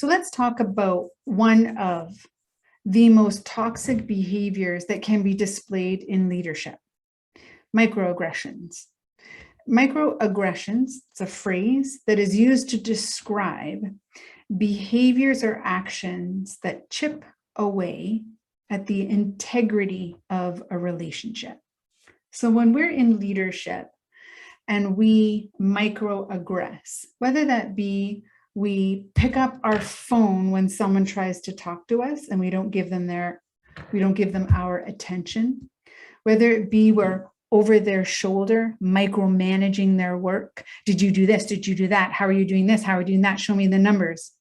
So let's talk about one of the most toxic behaviors that can be displayed in leadership: microaggressions. Microaggressions, it's a phrase that is used to describe behaviors or actions that chip away at the integrity of a relationship. So when we're in leadership and we microaggress, whether that be we pick up our phone when someone tries to talk to us and we don't give them our attention, whether it be we're over their shoulder, micromanaging their work. Did you do this? Did you do that? How are you doing this? How are you doing that? Show me the numbers.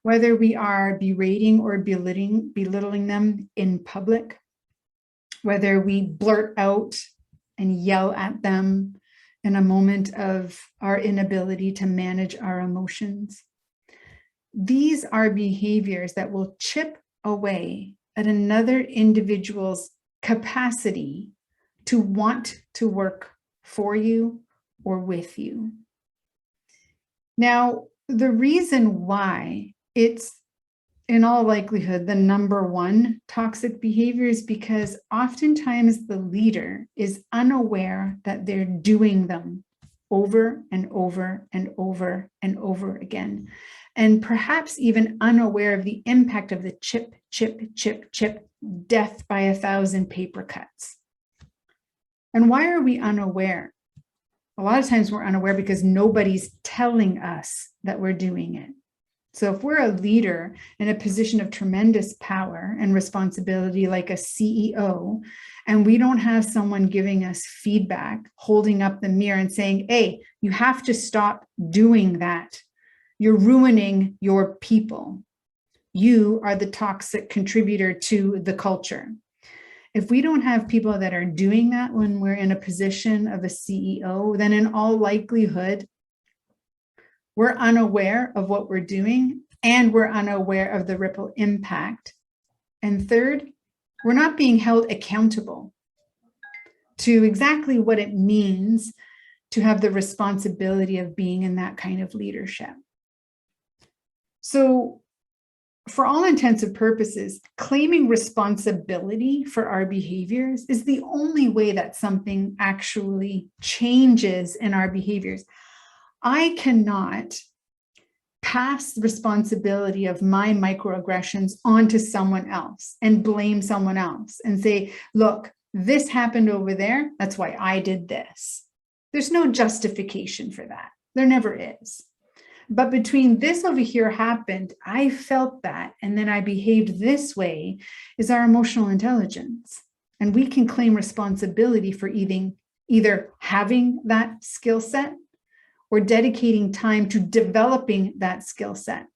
Whether we are berating or belittling them in public, whether we blurt out and yell at them in a moment of our inability to manage our emotions. These are behaviors that will chip away at another individual's capacity to want to work for you or with you. Now, the reason why it's in all likelihood the number one toxic behavior is because oftentimes the leader is unaware that they're doing them over and over and over and over again, and perhaps even unaware of the impact of the chip, death by 1,000 paper cuts. And why are we unaware? A lot of times we're unaware because nobody's telling us that we're doing it. So if we're a leader in a position of tremendous power and responsibility, like a CEO, and we don't have someone giving us feedback, holding up the mirror and saying, hey, you have to stop doing that. You're ruining your people. You are the toxic contributor to the culture. If we don't have people that are doing that when we're in a position of a CEO, then in all likelihood, we're unaware of what we're doing, and we're unaware of the ripple impact. And third, we're not being held accountable to exactly what it means to have the responsibility of being in that kind of leadership. So for all intents and purposes, claiming responsibility for our behaviors is the only way that something actually changes in our behaviors. I cannot pass the responsibility of my microaggressions onto someone else and blame someone else and say, look, this happened over there. That's why I did this. There's no justification for that. There never is. But between this over here happened, I felt that, and then I behaved this way, is our emotional intelligence. And we can claim responsibility for either having that skill set or dedicating time to developing that skill set.